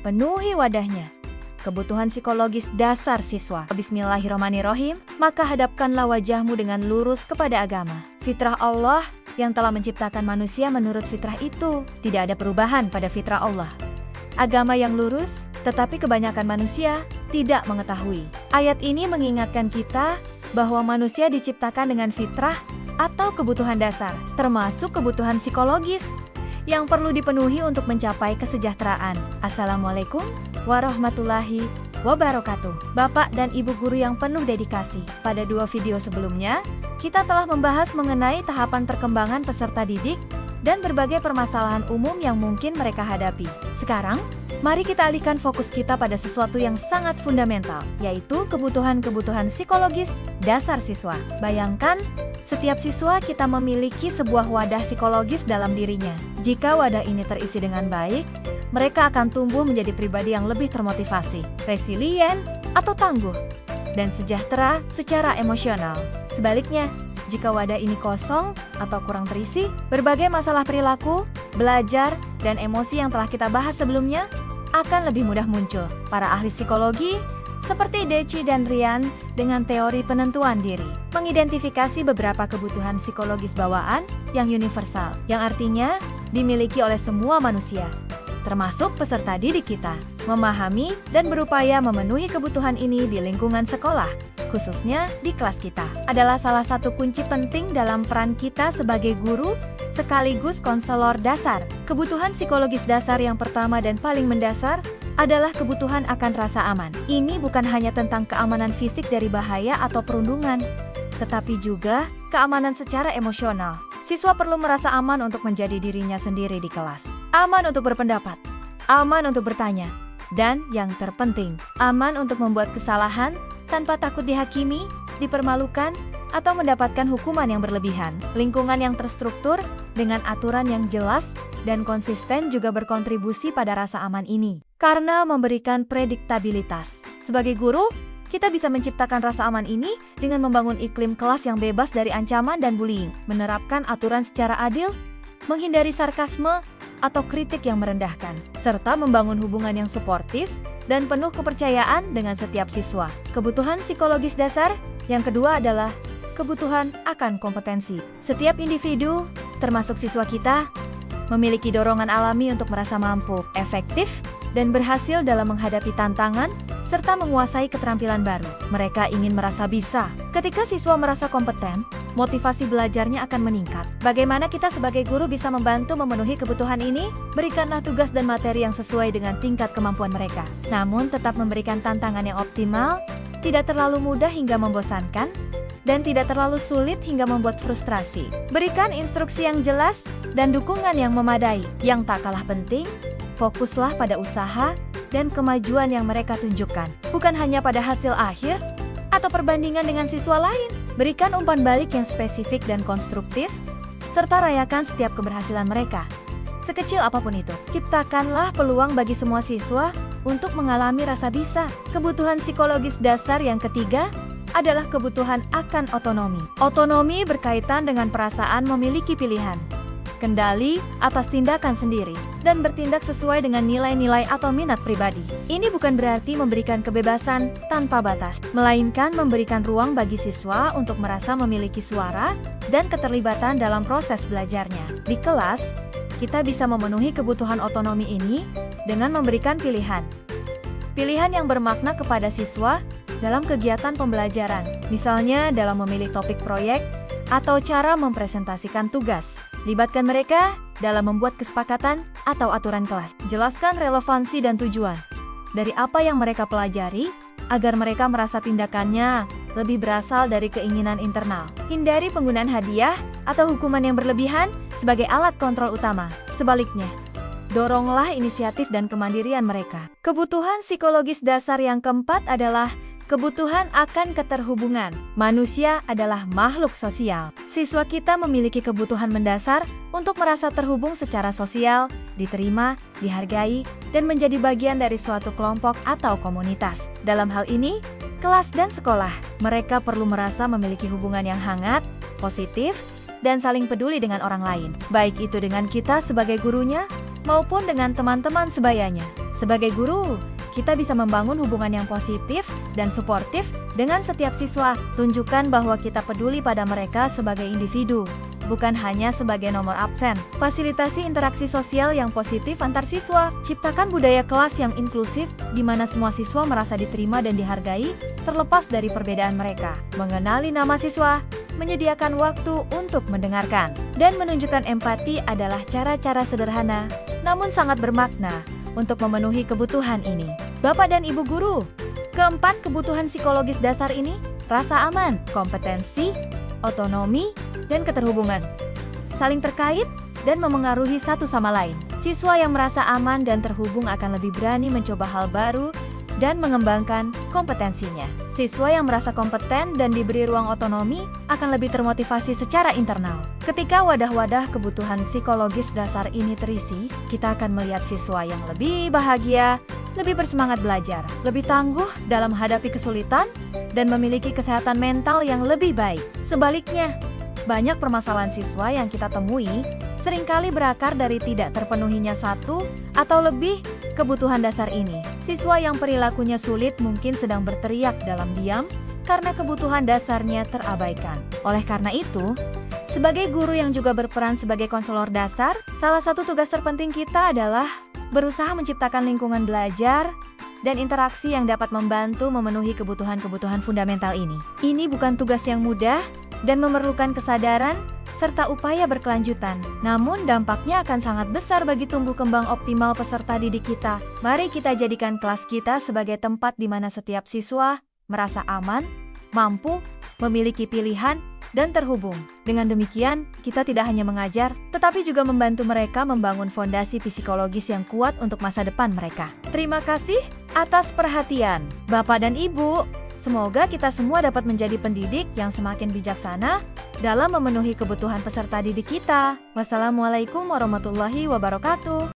penuhi wadahnya. Kebutuhan psikologis dasar siswa. Bismillahirrahmanirrahim, maka hadapkanlah wajahmu dengan lurus kepada agama. Fitrah Allah yang telah menciptakan manusia menurut fitrah itu. Tidak ada perubahan pada fitrah Allah. Agama yang lurus, tetapi kebanyakan manusia tidak mengetahui. Ayat ini mengingatkan kita bahwa manusia diciptakan dengan fitrah atau kebutuhan dasar, termasuk kebutuhan psikologis yang perlu dipenuhi untuk mencapai kesejahteraan. Assalamualaikum warahmatullahi wabarakatuh. Bapak dan Ibu guru yang penuh dedikasi. Pada 2 video sebelumnya, kita telah membahas mengenai tahapan perkembangan peserta didik dan berbagai permasalahan umum yang mungkin mereka hadapi. Sekarang, mari kita alihkan fokus kita pada sesuatu yang sangat fundamental, yaitu kebutuhan-kebutuhan psikologis dasar siswa. Bayangkan, setiap siswa kita memiliki sebuah wadah psikologis dalam dirinya. Jika wadah ini terisi dengan baik, mereka akan tumbuh menjadi pribadi yang lebih termotivasi, resilient, atau tangguh, dan sejahtera secara emosional. Sebaliknya, jika wadah ini kosong atau kurang terisi, berbagai masalah perilaku, belajar, dan emosi yang telah kita bahas sebelumnya akan lebih mudah muncul. Para ahli psikologi seperti Deci dan Ryan dengan teori penentuan diri mengidentifikasi beberapa kebutuhan psikologis bawaan yang universal, yang artinya dimiliki oleh semua manusia, termasuk peserta didik kita. Memahami dan berupaya memenuhi kebutuhan ini di lingkungan sekolah, khususnya di kelas kita, adalah salah satu kunci penting dalam peran kita sebagai guru sekaligus konselor dasar. Kebutuhan psikologis dasar yang pertama dan paling mendasar adalah kebutuhan akan rasa aman. Ini bukan hanya tentang keamanan fisik dari bahaya atau perundungan, tetapi juga keamanan secara emosional. Siswa perlu merasa aman untuk menjadi dirinya sendiri di kelas, aman untuk berpendapat, aman untuk bertanya, dan yang terpenting, aman untuk membuat kesalahan tanpa takut dihakimi, dipermalukan, atau mendapatkan hukuman yang berlebihan. Lingkungan yang terstruktur dengan aturan yang jelas dan konsisten juga berkontribusi pada rasa aman ini, karena memberikan prediktabilitas. Sebagai guru, kita bisa menciptakan rasa aman ini dengan membangun iklim kelas yang bebas dari ancaman dan bullying, menerapkan aturan secara adil, menghindari sarkasme atau kritik yang merendahkan, serta membangun hubungan yang suportif dan penuh kepercayaan dengan setiap siswa. Kebutuhan psikologis dasar yang kedua adalah kebutuhan akan kompetensi. Setiap individu, termasuk siswa kita, memiliki dorongan alami untuk merasa mampu, efektif, dan berhasil dalam menghadapi tantangan serta menguasai keterampilan baru. Mereka ingin merasa bisa. Ketika siswa merasa kompeten, motivasi belajarnya akan meningkat. Bagaimana kita sebagai guru bisa membantu memenuhi kebutuhan ini? Berikanlah tugas dan materi yang sesuai dengan tingkat kemampuan mereka. Namun tetap memberikan tantangan yang optimal, tidak terlalu mudah hingga membosankan, dan tidak terlalu sulit hingga membuat frustrasi. Berikan instruksi yang jelas dan dukungan yang memadai. Yang tak kalah penting, fokuslah pada usaha dan kemajuan yang mereka tunjukkan, bukan hanya pada hasil akhir atau perbandingan dengan siswa lain. Berikan umpan balik yang spesifik dan konstruktif, serta rayakan setiap keberhasilan mereka, sekecil apapun itu. Ciptakanlah peluang bagi semua siswa untuk mengalami rasa bisa. Kebutuhan psikologis dasar yang ketiga adalah kebutuhan akan otonomi. Otonomi berkaitan dengan perasaan memiliki pilihan, kendali atas tindakan sendiri, dan bertindak sesuai dengan nilai-nilai atau minat pribadi. Ini bukan berarti memberikan kebebasan tanpa batas, melainkan memberikan ruang bagi siswa untuk merasa memiliki suara dan keterlibatan dalam proses belajarnya. Di kelas, kita bisa memenuhi kebutuhan otonomi ini dengan memberikan pilihan. Pilihan yang bermakna kepada siswa dalam kegiatan pembelajaran, misalnya dalam memilih topik proyek atau cara mempresentasikan tugas. Libatkan mereka dalam membuat kesepakatan atau aturan kelas. Jelaskan relevansi dan tujuan dari apa yang mereka pelajari agar mereka merasa tindakannya lebih berasal dari keinginan internal. Hindari penggunaan hadiah atau hukuman yang berlebihan sebagai alat kontrol utama. Sebaliknya, doronglah inisiatif dan kemandirian mereka. Kebutuhan psikologis dasar yang keempat adalah kebutuhan akan keterhubungan. Manusia adalah makhluk sosial. Siswa kita memiliki kebutuhan mendasar untuk merasa terhubung secara sosial, diterima, dihargai, dan menjadi bagian dari suatu kelompok atau komunitas. Dalam hal ini, kelas dan sekolah, mereka perlu merasa memiliki hubungan yang hangat, positif, dan saling peduli dengan orang lain, baik itu dengan kita sebagai gurunya maupun dengan teman-teman sebayanya. Sebagai guru, kita bisa membangun hubungan yang positif dan suportif dengan setiap siswa. Tunjukkan bahwa kita peduli pada mereka sebagai individu, bukan hanya sebagai nomor absen. Fasilitasi interaksi sosial yang positif antar siswa. Ciptakan budaya kelas yang inklusif, di mana semua siswa merasa diterima dan dihargai, terlepas dari perbedaan mereka. Mengenali nama siswa, menyediakan waktu untuk mendengarkan, dan menunjukkan empati adalah cara-cara sederhana, namun sangat bermakna untuk memenuhi kebutuhan ini. Bapak dan Ibu guru, keempat kebutuhan psikologis dasar ini, rasa aman, kompetensi, otonomi, dan keterhubungan, saling terkait dan memengaruhi satu sama lain. Siswa yang merasa aman dan terhubung akan lebih berani mencoba hal baru dan mengembangkan kompetensinya. Siswa yang merasa kompeten dan diberi ruang otonomi akan lebih termotivasi secara internal. Ketika wadah-wadah kebutuhan psikologis dasar ini terisi, kita akan melihat siswa yang lebih bahagia, lebih bersemangat belajar, lebih tangguh dalam menghadapi kesulitan, dan memiliki kesehatan mental yang lebih baik. Sebaliknya, banyak permasalahan siswa yang kita temui seringkali berakar dari tidak terpenuhinya satu atau lebih kebutuhan dasar ini. Siswa yang perilakunya sulit mungkin sedang berteriak dalam diam karena kebutuhan dasarnya terabaikan. Oleh karena itu, sebagai guru yang juga berperan sebagai konselor dasar, salah satu tugas terpenting kita adalah berusaha menciptakan lingkungan belajar dan interaksi yang dapat membantu memenuhi kebutuhan-kebutuhan fundamental ini. Ini bukan tugas yang mudah dan memerlukan kesadaran serta upaya berkelanjutan. Namun dampaknya akan sangat besar bagi tumbuh kembang optimal peserta didik kita. Mari kita jadikan kelas kita sebagai tempat di mana setiap siswa merasa aman, mampu, memiliki pilihan, dan terhubung. Dengan demikian, kita tidak hanya mengajar, tetapi juga membantu mereka membangun fondasi psikologis yang kuat untuk masa depan mereka. Terima kasih atas perhatian, Bapak dan Ibu. Semoga kita semua dapat menjadi pendidik yang semakin bijaksana dalam memenuhi kebutuhan peserta didik kita. Wassalamualaikum warahmatullahi wabarakatuh.